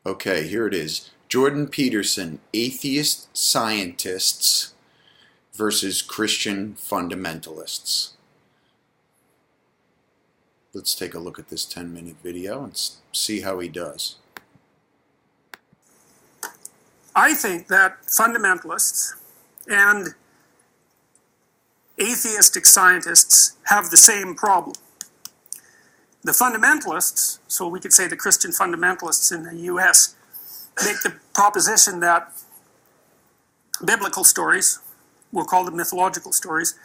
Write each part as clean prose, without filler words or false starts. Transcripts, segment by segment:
Okay, here it is. Jordan Peterson, Atheist Scientists versus Christian Fundamentalists. Let's take a look at this 10-minute video and see how he does. I think that fundamentalists and atheistic scientists have the same problem. The fundamentalists, so we could say the Christian fundamentalists in the US, make the proposition that biblical stories, we'll call them mythological stories,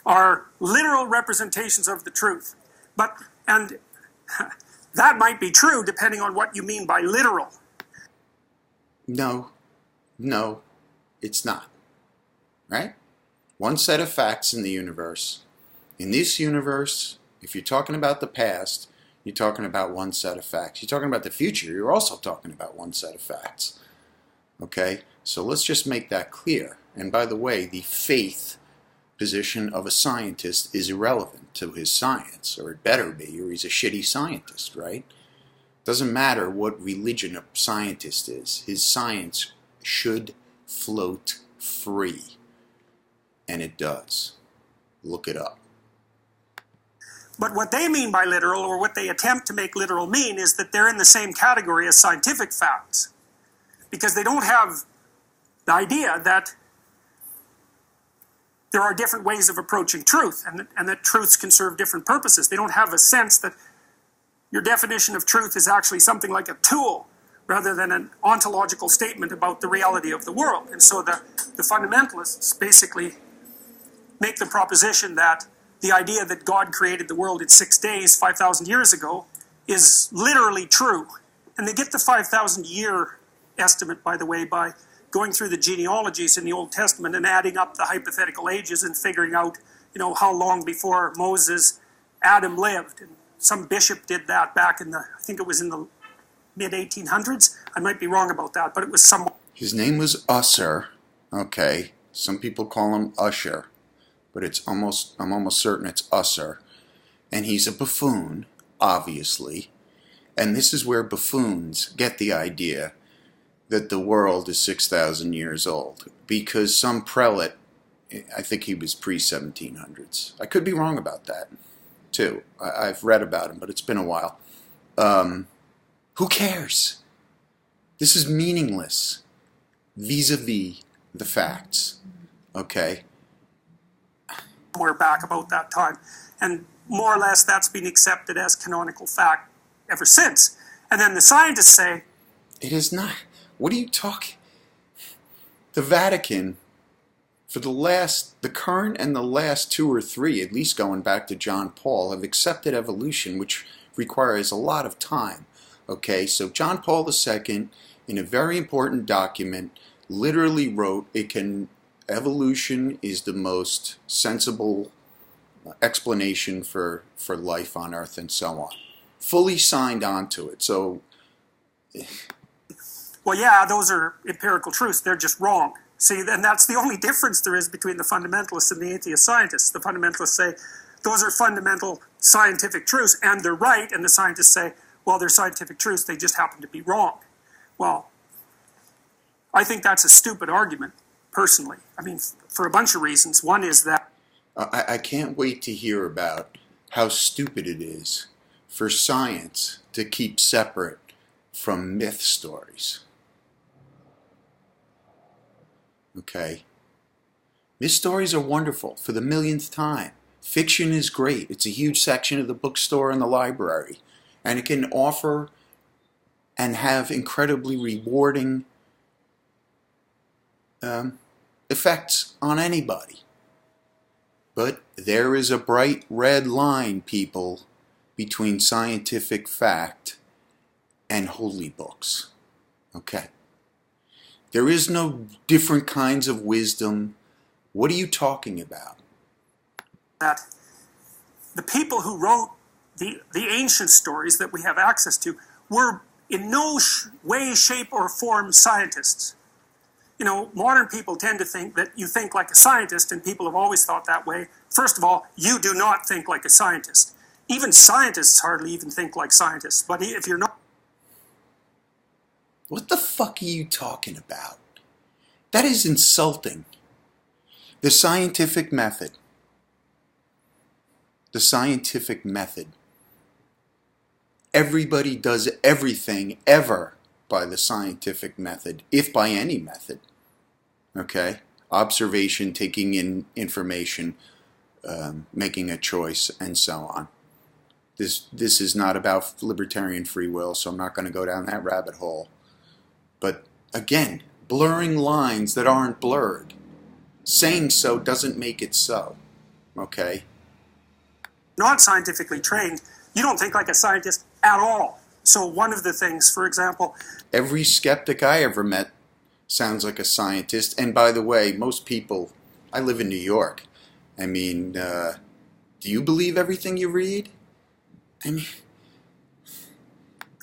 are literal representations of the truth. And that might be true depending on what you mean by literal. No, it's not. Right? One set of facts in the universe. In this universe, if you're talking about the past, you're talking about one set of facts. You're talking about the future, you're also talking about one set of facts. Okay? So let's just make that clear. And by the way, the faith position of a scientist is irrelevant to his science, or it better be, or he's a shitty scientist, right? Doesn't matter what religion a scientist is. His science should float free. And it does. Look it up. But what they mean by literal, or what they attempt to make literal mean, is that they're in the same category as scientific facts. Because they don't have the idea that there are different ways of approaching truth, and that truths can serve different purposes. They don't have a sense that your definition of truth is actually something like a tool, rather than an ontological statement about the reality of the world. And so the fundamentalists basically make the proposition that the idea that God created the world in 6 days, 5,000 years ago, is literally true. And they get the 5,000 year estimate, by the way, by going through the genealogies in the Old Testament and adding up the hypothetical ages and figuring out, how long before Moses, Adam lived. And some bishop did that back in I think it was in the mid-1800s. I might be wrong about that, but it was some... His name was Usher. Okay. Some people call him Usher. But I'm almost certain it's Usher. And he's a buffoon, obviously. And this is where buffoons get the idea that the world is 6,000 years old. Because some prelate, I think he was pre-1700s. I could be wrong about that, too. I've read about him, but it's been a while. Who cares? This is meaningless vis-a-vis the facts. Okay? We're back about that time. And more or less that's been accepted as canonical fact ever since. And then the scientists say... It is not. What are you talking? The Vatican, for the current and the last 2 or 3, at least going back to John Paul, have accepted evolution, which requires a lot of time. Okay, so John Paul II, in a very important document, literally wrote, evolution is the most sensible explanation for life on Earth and so on. Fully signed on to it. So, well, yeah, those are empirical truths. They're just wrong. See, and that's the only difference there is between the fundamentalists and the atheist scientists. The fundamentalists say, those are fundamental scientific truths, and they're right, and the scientists say, well, they're scientific truths, they just happen to be wrong. Well, I think that's a stupid argument. Personally, I mean, for a bunch of reasons. One is that... I can't wait to hear about how stupid it is for science to keep separate from myth stories. Okay? Myth stories are wonderful for the millionth time. Fiction is great. It's a huge section of the bookstore and the library. And it can offer and have incredibly rewarding effects on anybody. But there is a bright red line, people, between scientific fact and holy books. Okay. There is no different kinds of wisdom. What are you talking about? That the people who wrote the ancient stories that we have access to were in no way, shape, or form scientists. Modern people tend to think that you think like a scientist, and people have always thought that way. First of all, you do not think like a scientist. Even scientists hardly even think like scientists. But if you're not... What the fuck are you talking about? That is insulting. The scientific method. The scientific method. Everybody does everything ever by the scientific method, if by any method. Okay? Observation, taking in information, making a choice, and so on. This is not about libertarian free will, so I'm not going to go down that rabbit hole. But again, blurring lines that aren't blurred. Saying so doesn't make it so. Okay? Not scientifically trained, you don't think like a scientist at all. So one of the things, for example... Every skeptic I ever met sounds like a scientist. And by the way, most people... I live in New York. I mean, do you believe everything you read? I mean...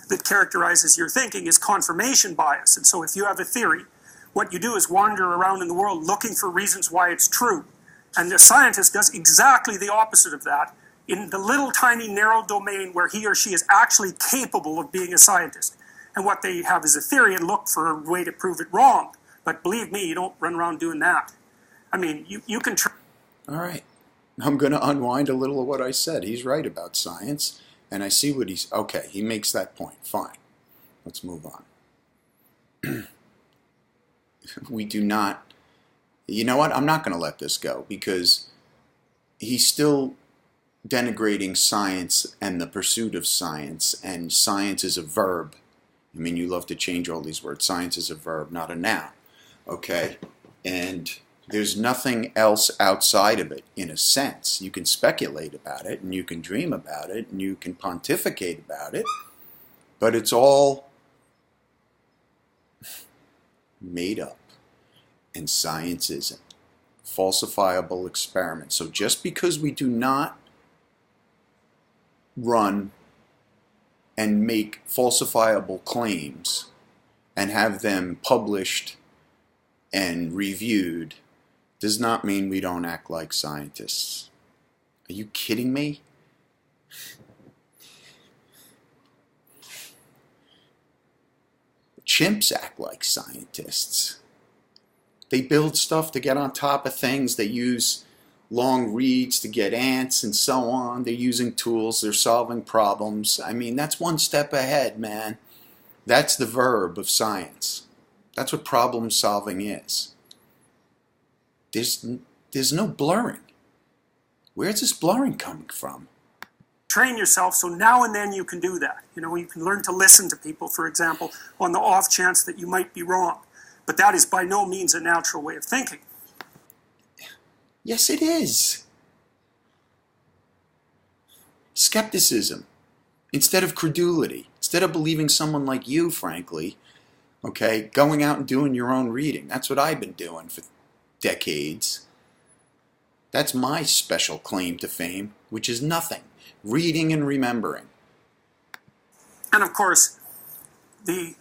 that characterizes your thinking is confirmation bias. And so if you have a theory, what you do is wander around in the world looking for reasons why it's true. And the scientist does exactly the opposite of that in the little tiny narrow domain where he or she is actually capable of being a scientist. And what they have is a theory and look for a way to prove it wrong. But believe me, you don't run around doing that. I mean, you can... All right. I'm going to unwind a little of what I said. He's right about science. And I see what he's... Okay, he makes that point. Fine. Let's move on. We do not... You know what? I'm not going to let this go because he's still denigrating science and the pursuit of science. And science is a verb. I mean, you love to change all these words. Science is a verb, not a noun. Okay? And there's nothing else outside of it, in a sense. You can speculate about it, and you can dream about it, and you can pontificate about it, but it's all made up. And science isn't. Falsifiable experiments. So just because we do not run and make falsifiable claims and have them published and reviewed does not mean we don't act like scientists. Are you kidding me? Chimps act like scientists. They build stuff to get on top of things. They use long reeds to get ants and so on. They're using tools. They're solving problems. I mean, that's one step ahead, man. That's the verb of science. That's what problem solving is. There's no blurring. Where's this blurring coming from? Train yourself so now and then you can do that. You know, you can learn to listen to people, for example, on the off chance that you might be wrong. But that is by no means a natural way of thinking. Yes, it is. Skepticism. Instead of credulity. Instead of believing someone like you, frankly, okay, going out and doing your own reading. That's what I've been doing for decades. That's my special claim to fame, which is nothing. Reading and remembering. And of course, the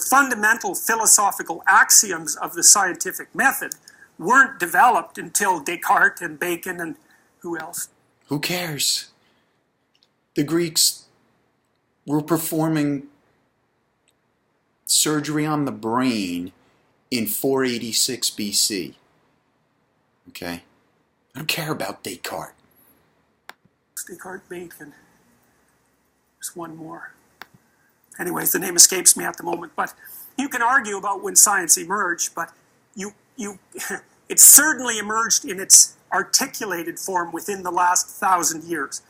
fundamental philosophical axioms of the scientific method weren't developed until Descartes and Bacon and who else? Who cares? The Greeks were performing surgery on the brain in 486 BC. Okay? I don't care about Descartes. Descartes, Bacon. There's one more. Anyways, the name escapes me at the moment. But you can argue about when science emerged, but it certainly emerged in its articulated form within the last 1,000 years.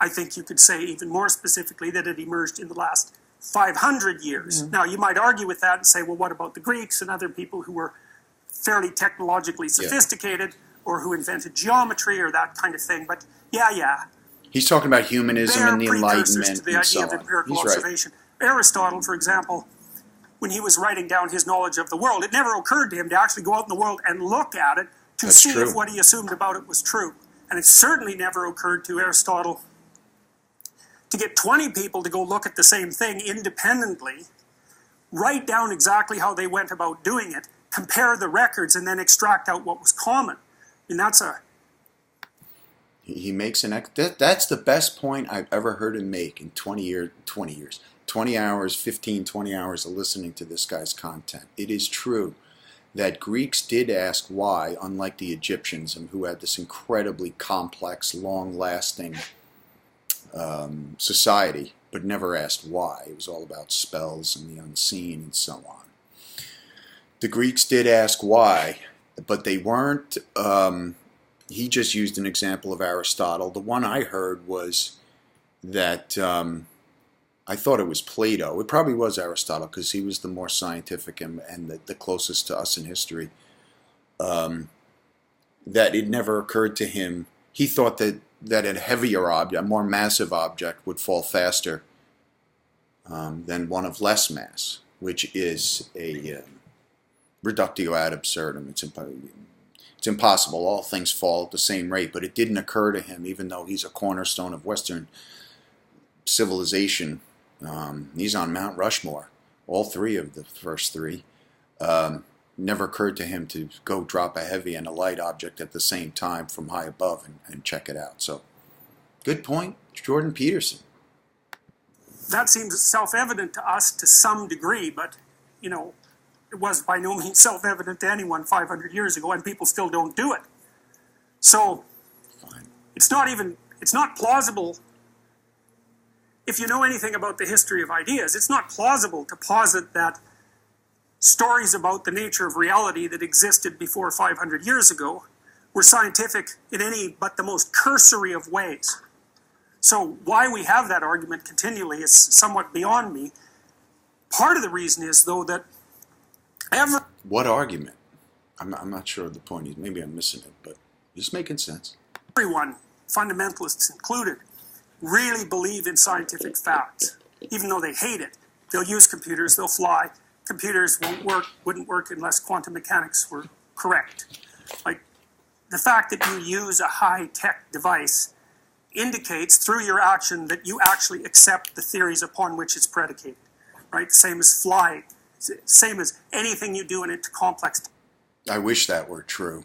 I think you could say even more specifically that it emerged in the last 500 years. Now, you might argue with that and say, well, what about the Greeks and other people who were fairly technologically sophisticated or who invented geometry or that kind of thing? But yeah. He's talking about humanism and the Enlightenment to the idea of empirical observation. Right. Aristotle, for example, when he was writing down his knowledge of the world, it never occurred to him to actually go out in the world and look at it to see if what he assumed about it was true. And it certainly never occurred to Aristotle to get 20 people to go look at the same thing independently, write down exactly how they went about doing it, compare the records, and then extract out what was common. And that's a... He makes an... That's the best point I've ever heard him make in 20 years. 20 hours, 15, 20 hours of listening to this guy's content. It is true that Greeks did ask why, unlike the Egyptians, who had this incredibly complex, long-lasting society, but never asked why. It was all about spells and the unseen and so on. The Greeks did ask why, but they weren't. He just used an example of Aristotle. The one I heard was that I thought it was Plato. It probably was Aristotle because he was the more scientific and the closest to us in history. That it never occurred to him. He thought that a heavier object, a more massive object, would fall faster than one of less mass, which is a reductio ad absurdum. It's impossible. All things fall at the same rate, but it didn't occur to him, even though he's a cornerstone of Western civilization. He's on Mount Rushmore, all three of the first three. Never occurred to him to go drop a heavy and a light object at the same time from high above and check it out. So, good point, Jordan Peterson. That seems self-evident to us to some degree, but, it was by no means self-evident to anyone 500 years ago, and people still don't do it. So, Fine. It's not plausible. If you know anything about the history of ideas, it's not plausible to posit that stories about the nature of reality that existed before 500 years ago were scientific in any but the most cursory of ways. So why we have that argument continually is somewhat beyond me. Part of the reason is, though, that What argument? I'm not sure of the point. Maybe I'm missing it, but it's making sense. Everyone, fundamentalists included, really believe in scientific facts, even though they hate it. They'll use computers, they'll fly. Computers wouldn't work unless quantum mechanics were correct. Like, the fact that you use a high-tech device indicates through your action that you actually accept the theories upon which it's predicated, right? Same as flying, same as anything you do in a complex. I wish that were true.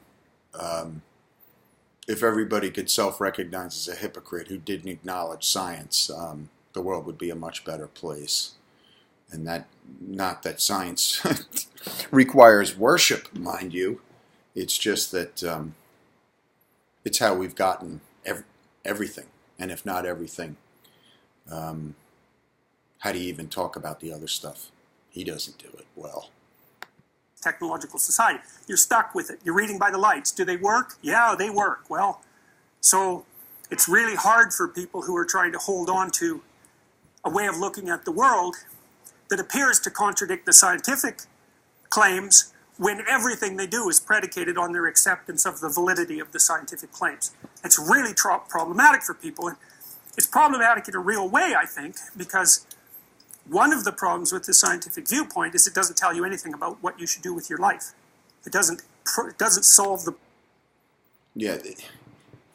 If everybody could self-recognize as a hypocrite who didn't acknowledge science, the world would be a much better place. And that, not that science requires worship, mind you. It's just that it's how we've gotten everything. And if not everything, how do you even talk about the other stuff? He doesn't do it well. Technological society. You're stuck with it. You're reading by the lights. Do they work? Yeah, they work. Well, so it's really hard for people who are trying to hold on to a way of looking at the world that appears to contradict the scientific claims when everything they do is predicated on their acceptance of the validity of the scientific claims. It's really problematic for people. And it's problematic in a real way, I think, because one of the problems with the scientific viewpoint is it doesn't tell you anything about what you should do with your life. It doesn't solve the... Yeah,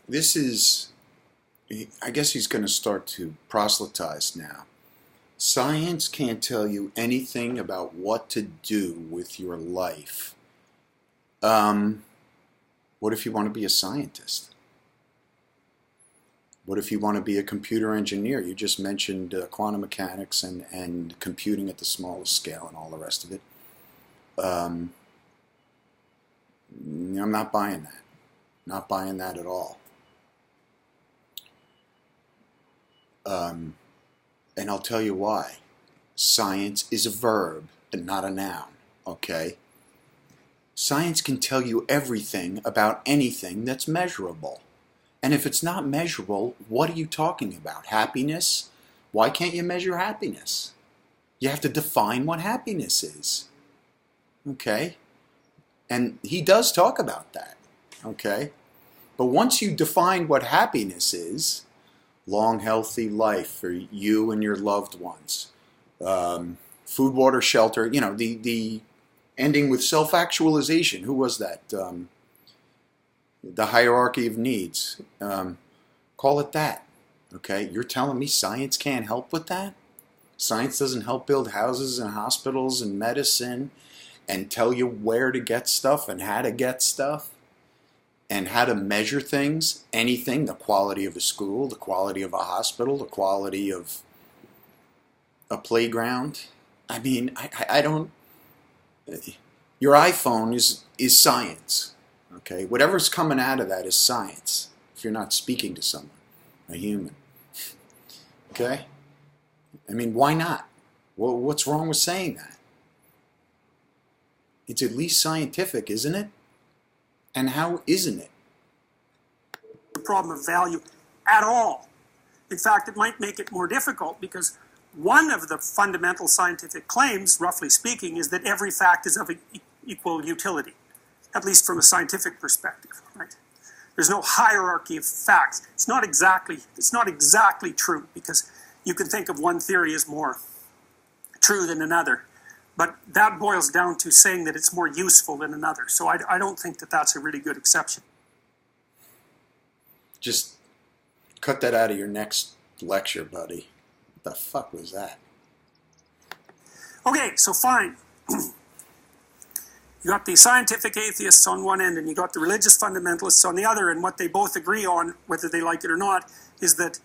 this is... I guess he's going to start to proselytize now. Science can't tell you anything about what to do with your life. What if you want to be a scientist? What if you want to be a computer engineer? You just mentioned quantum mechanics and computing at the smallest scale and all the rest of it. I'm not buying that. Not buying that at all. And I'll tell you why. Science is a verb and not a noun, okay? Science can tell you everything about anything that's measurable. And if it's not measurable, what are you talking about? Happiness? Why can't you measure happiness? You have to define what happiness is. Okay? And he does talk about that. Okay? But once you define what happiness is, long, healthy life for you and your loved ones, food, water, shelter, the ending with self-actualization. Who was that? The hierarchy of needs. Call it that. Okay? You're telling me science can't help with that? Science doesn't help build houses and hospitals and medicine and tell you where to get stuff and how to get stuff and how to measure things, anything, the quality of a school, the quality of a hospital, the quality of a playground. I mean, I don't. Your iPhone is science. Okay, whatever's coming out of that is science. If you're not speaking to someone, a human. Okay, I mean, why not? Well, what's wrong with saying that? It's at least scientific, isn't it? And how isn't it? The problem of value at all. In fact, it might make it more difficult because one of the fundamental scientific claims, roughly speaking, is that every fact is of equal utility, at least from a scientific perspective. Right? There's no hierarchy of facts. It's not exactly true because you can think of one theory as more true than another, but that boils down to saying that it's more useful than another. So I don't think that that's a really good exception. Just cut that out of your next lecture, buddy. What the fuck was that? Okay, so fine. You got the scientific atheists on one end and you got the religious fundamentalists on the other, and what they both agree on, whether they like it or not, is that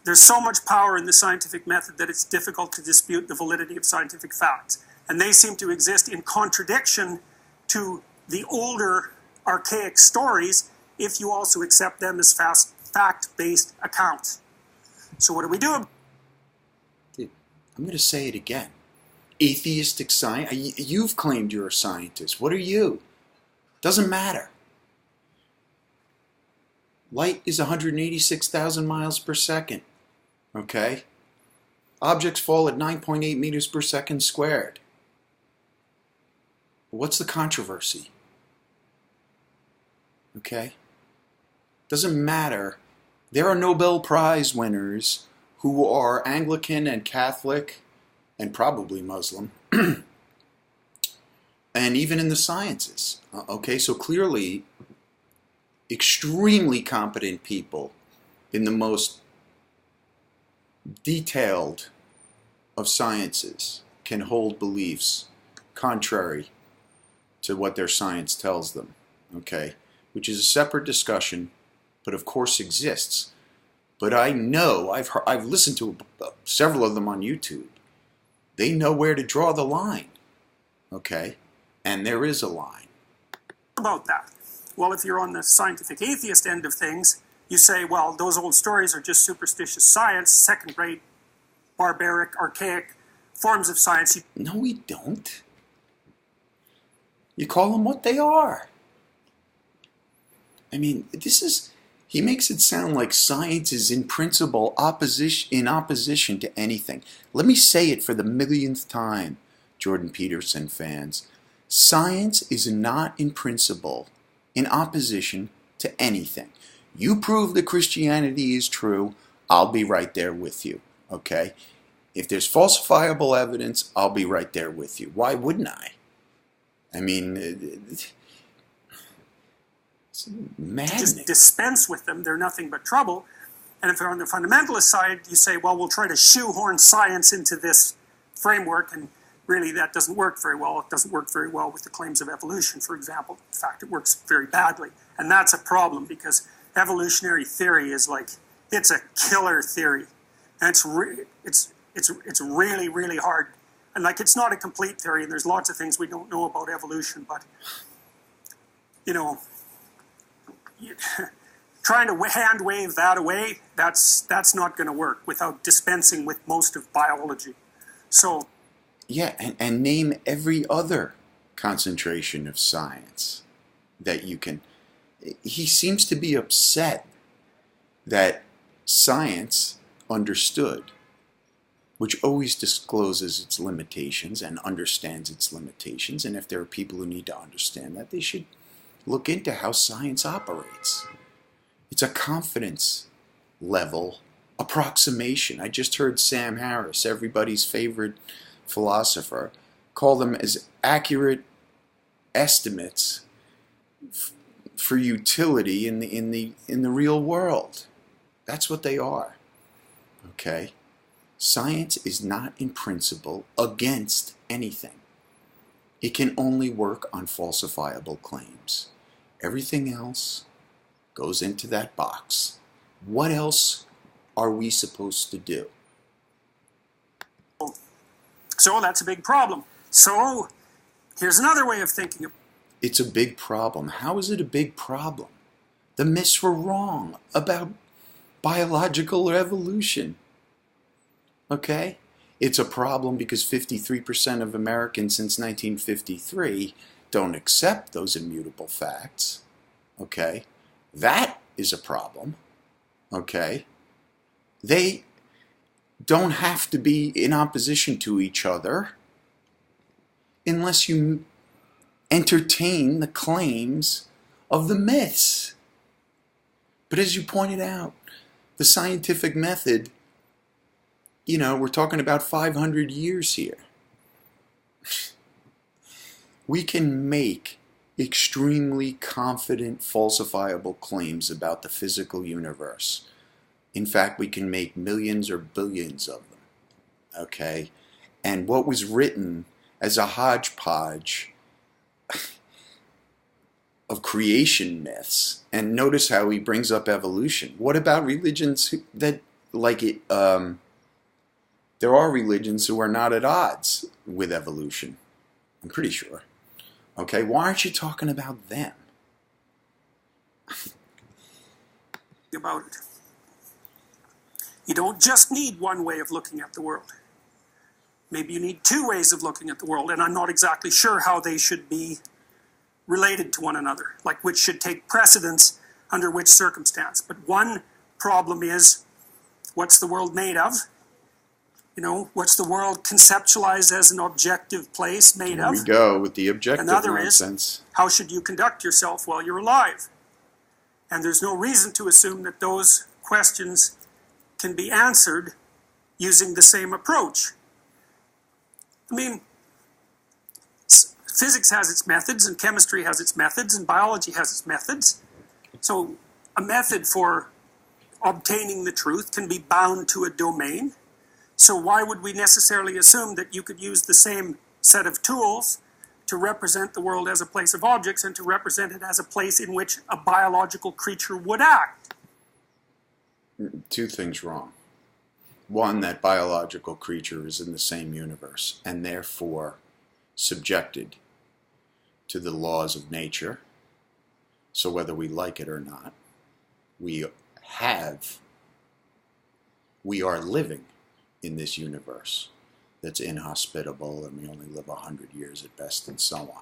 there's so much power in the scientific method that it's difficult to dispute the validity of scientific facts. And they seem to exist in contradiction to the older, archaic stories if you also accept them as fact-based accounts. So what do we do? Dude, I'm going to say it again. Atheistic science. You've claimed you're a scientist. What are you? Doesn't matter. Light is 186,000 miles per second. Okay? Objects fall at 9.8 meters per second squared. What's the controversy? Okay? Doesn't matter. There are Nobel Prize winners who are Anglican and Catholic and probably Muslim, and even in the sciences. Okay, so clearly extremely competent people in the most detailed of sciences can hold beliefs contrary to what their science tells them, okay, which is a separate discussion, but of course exists. But I know, I've listened to several of them on YouTube. They know where to draw the line, okay? And there is a line. About that? Well, if you're on the scientific atheist end of things, you say, well, those old stories are just superstitious science, second-rate, barbaric, archaic forms of science. No, we don't. You call them what they are. I mean, he makes it sound like science is in principle in opposition to anything. Let me say it for the millionth time, Jordan Peterson fans. Science is not in principle in opposition to anything. You prove that Christianity is true, I'll be right there with you, okay? If there's falsifiable evidence, I'll be right there with you. Why wouldn't I? I mean, it's maddening. Just dispense with them, they're nothing but trouble. And if they're on the fundamentalist side, you say, well, we'll try to shoehorn science into this framework, and really that doesn't work very well. It doesn't work very well with the claims of evolution, for example. In fact, it works very badly. And that's a problem because evolutionary theory is like, it's a killer theory. And it's really, really hard. And like, it's not a complete theory, and there's lots of things we don't know about evolution, but, you know, trying to hand wave that away, that's not going to work without dispensing with most of biology. So, yeah, and name every other concentration of science that you can. He seems to be upset that science understood, which always discloses its limitations and understands its limitations, and if there are people who need to understand that, they should look into how science operates. It's a confidence level approximation. I just heard Sam Harris, everybody's favorite philosopher, call them as accurate estimates for utility in the real world. That's what they are. Okay? Science is not in principle against anything. It can only work on falsifiable claims. Everything else goes into that box. What else are we supposed to do? So that's a big problem. So here's another way of thinking of it. It's a big problem. How is it a big problem? The myths were wrong about biological evolution. Okay? It's a problem because 53% of Americans since 1953 don't accept those immutable facts. Okay? That is a problem. Okay? They don't have to be in opposition to each other unless you entertain the claims of the myths. But as you pointed out, the scientific method, we're talking about 500 years here. We can make extremely confident, falsifiable claims about the physical universe. In fact, we can make millions or billions of them. Okay? And what was written as a hodgepodge of creation myths, and notice how he brings up evolution. What about religions that, like it, there are religions who are not at odds with evolution, I'm pretty sure. Okay, why aren't you talking about them? About it. You don't just need one way of looking at the world. Maybe you need two ways of looking at the world, and I'm not exactly sure how they should be related to one another, like which should take precedence under which circumstance. But one problem is, what's the world made of? What's the world conceptualized as an objective place made of? Here we go with the objective nonsense. Is, how should you conduct yourself while you're alive? And there's no reason to assume that those questions can be answered using the same approach. I mean, physics has its methods, and chemistry has its methods, and biology has its methods. So a method for obtaining the truth can be bound to a domain. So why would we necessarily assume that you could use the same set of tools to represent the world as a place of objects and to represent it as a place in which a biological creature would act? Two things wrong. One, that biological creature is in the same universe and therefore subjected to the laws of nature. So whether we like it or not, we are living in this universe that's inhospitable, and we only live 100 years at best, and so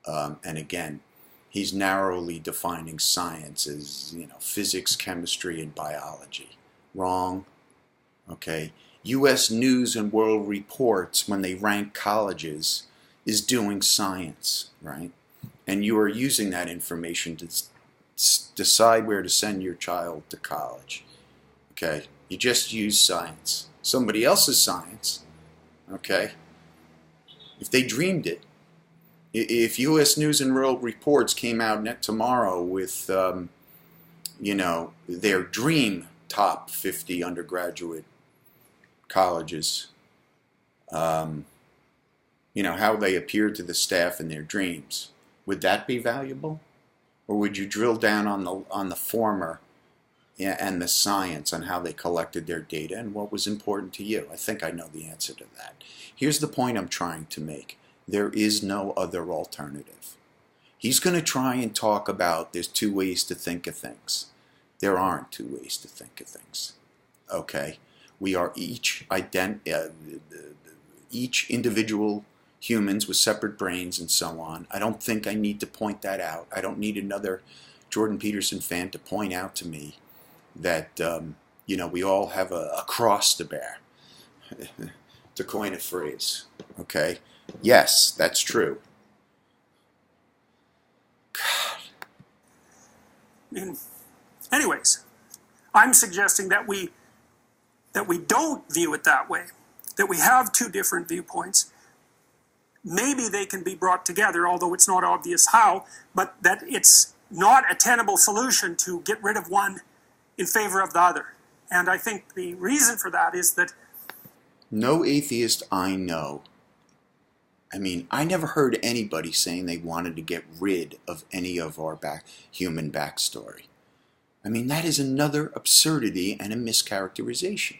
on. And again, he's narrowly defining science as, physics, chemistry, and biology. Wrong. Okay. U.S. News and World Reports, when they rank colleges, is doing science, right? And you are using that information to decide where to send your child to college. Okay? You just use science. Somebody else's science, okay? If they dreamed it, if U.S. News and World Reports came out tomorrow with, their dream top 50 undergraduate colleges, how they appear to the staff in their dreams, would that be valuable? Or would you drill down on the former and the science on how they collected their data and what was important to you? I think I know the answer to that. Here's the point I'm trying to make. There is no other alternative. He's going to try and talk about there's two ways to think of things. There aren't two ways to think of things. Okay? We are each individual humans with separate brains and so on. I don't think I need to point that out. I don't need another Jordan Peterson fan to point out to me that, we all have a cross to bear, to coin a phrase. Okay? Yes, that's true. God. Anyways, I'm suggesting that we don't view it that way, that we have two different viewpoints. Maybe they can be brought together, although it's not obvious how, but that it's not a tenable solution to get rid of one in favor of the other. And I think the reason for that is that no atheist I know, I never heard anybody saying they wanted to get rid of any of our human backstory. That is another absurdity and a mischaracterization.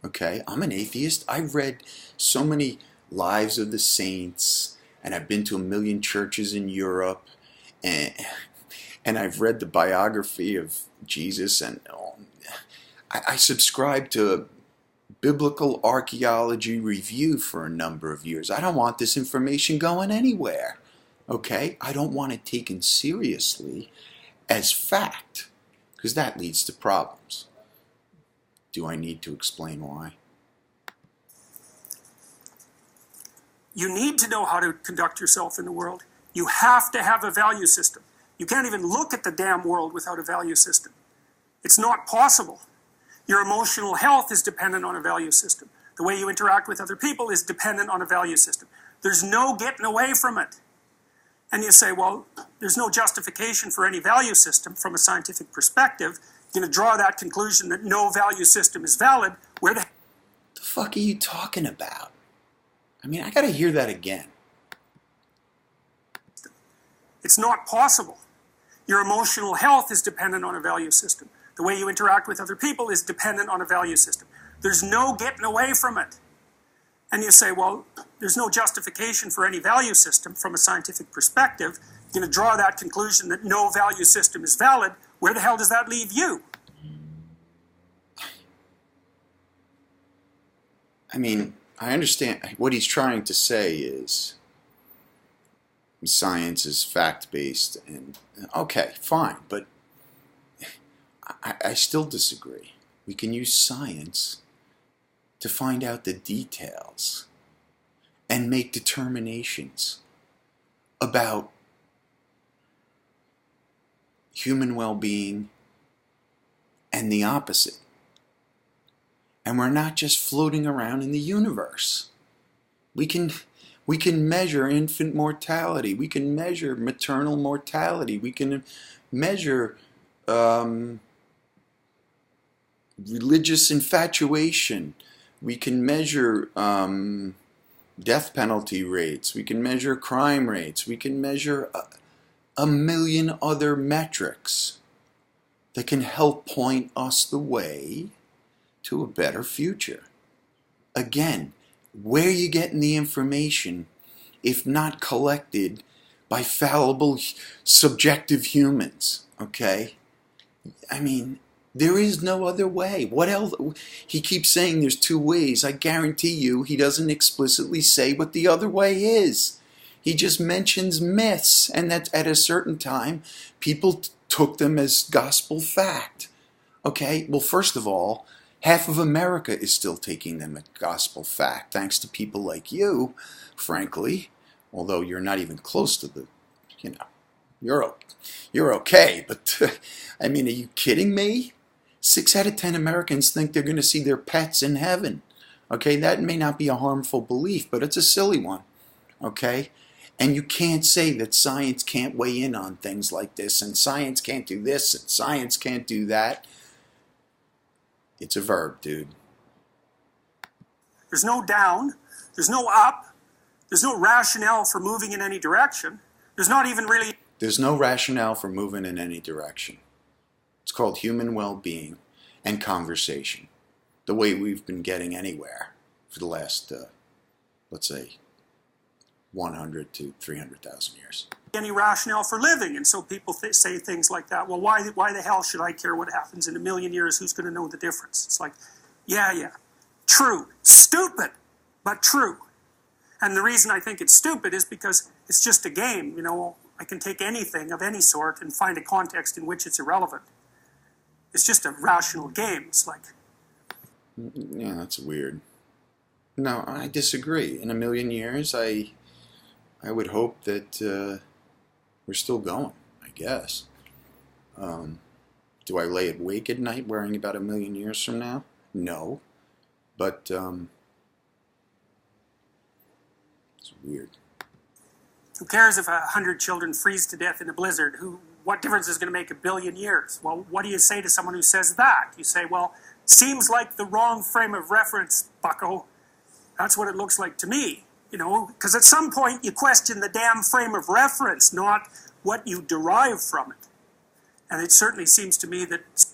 Okay, I'm an atheist. I've read so many lives of the saints, and I've been to a million churches in Europe, and I've read the biography of Jesus, and I subscribe to Biblical Archaeology Review for a number of years. I don't want this information going anywhere. Okay, I don't want it taken seriously as fact, because that leads to problems. Do I need to explain why? You need to know how to conduct yourself in the world. You have to have a value system. You can't even look at the damn world without a value system. It's not possible. Your emotional health is dependent on a value system. The way you interact with other people is dependent on a value system. There's no getting away from it. And you say, well, there's no justification for any value system from a scientific perspective. You're going to draw that conclusion that no value system is valid. Where the fuck are you talking about? I mean, I gotta hear that again. It's not possible. Your emotional health is dependent on a value system. The way you interact with other people is dependent on a value system. There's no getting away from it. And you say, well, there's no justification for any value system from a scientific perspective. You're going to draw that conclusion that no value system is valid. Where the hell does that leave you? I mean, I understand what he's trying to say is science is fact-based, and okay, fine, but I still disagree. We can use science to find out the details and make determinations about human well-being and the opposite. And we're not just floating around in the universe. We can measure infant mortality. We can measure maternal mortality. We can measure religious infatuation. We can measure death penalty rates. We can measure crime rates. We can measure a million other metrics that can help point us the way to a better future. Again, where are you getting the information if not collected by fallible, subjective humans? Okay? I mean, there is no other way. What else? He keeps saying there's two ways. I guarantee you he doesn't explicitly say what the other way is. He just mentions myths, and that at a certain time, people took them as gospel fact. Okay? Well, first of all, half of America is still taking them as gospel fact, thanks to people like you, frankly, although you're not even close to the, you're okay, but, I mean, are you kidding me? 6 out of 10 Americans think they're going to see their pets in heaven. Okay, that may not be a harmful belief, but it's a silly one. Okay? And you can't say that science can't weigh in on things like this, and science can't do this, and science can't do that. It's a verb, dude. There's no down. There's no up. There's no rationale for moving in any direction. There's not even really... There's no rationale for moving in any direction. It's called human well-being and conversation. The way we've been getting anywhere for the last, let's say, 100 to 300,000 years. Any rationale for living, and so people say things like that. Well, why the hell should I care what happens in a million years? Who's going to know the difference? It's like, yeah, true, stupid, but true. And the reason I think it's stupid is because it's just a game. I can take anything of any sort and find a context in which it's irrelevant. It's just a rational game. It's like, yeah, that's weird. No, I disagree. In a million years, I would hope that we're still going, I guess. Do I lay awake at night worrying about a million years from now? No. But it's weird. Who cares if 100 children freeze to death in a blizzard? What difference is it going to make a billion years? Well, what do you say to someone who says that? You say, well, seems like the wrong frame of reference, bucko. That's what it looks like to me. Because at some point you question the damn frame of reference, not what you derive from it. And it certainly seems to me that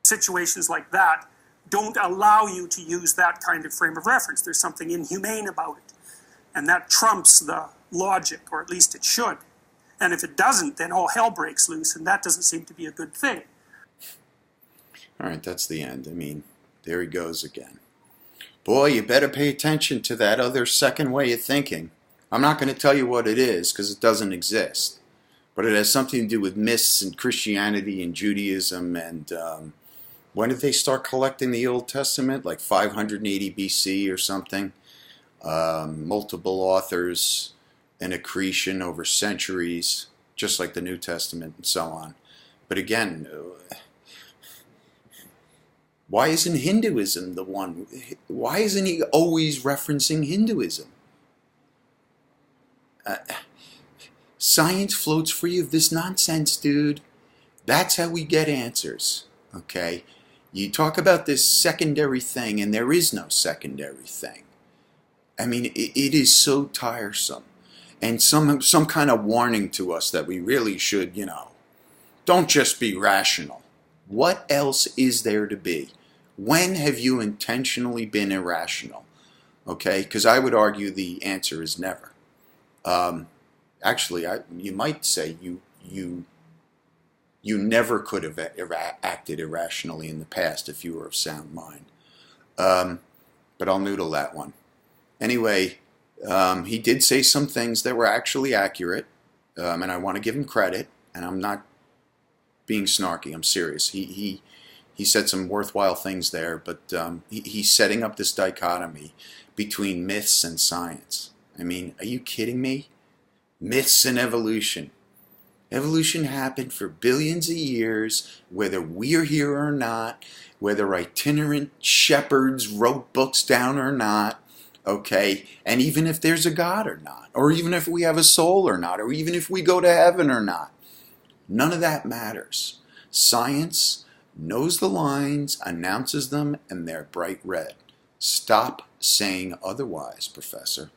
situations like that don't allow you to use that kind of frame of reference. There's something inhumane about it. And that trumps the logic, or at least it should. And if it doesn't, then all hell breaks loose, and that doesn't seem to be a good thing. All right, that's the end. I mean, there he goes again. Boy, you better pay attention to that other second way of thinking. I'm not going to tell you what it is, because it doesn't exist. But it has something to do with myths and Christianity and Judaism. And when did they start collecting the Old Testament? Like 580 BC or something. Multiple authors, an accretion over centuries, just like the New Testament and so on. But again, why isn't Hinduism the one? Why isn't he always referencing Hinduism? Science floats free of this nonsense, dude. That's how we get answers, okay? You talk about this secondary thing, and there is no secondary thing. I mean, it is so tiresome. And some kind of warning to us that we really should, don't just be rational. What else is there to be? When have you intentionally been irrational? Okay, because I would argue the answer is never. Actually, you might say you never could have acted irrationally in the past if you were of sound mind. But I'll noodle that one. Anyway, he did say some things that were actually accurate, and I want to give him credit, and I'm not being snarky, I'm serious. He said some worthwhile things there, but he's setting up this dichotomy between myths and science. I mean, are you kidding me? Myths and evolution. Evolution happened for billions of years, whether we're here or not, whether itinerant shepherds wrote books down or not, okay? And even if there's a God or not, or even if we have a soul or not, or even if we go to heaven or not, none of that matters. Science knows the lines, announces them, and they're bright red. Stop saying otherwise, Professor.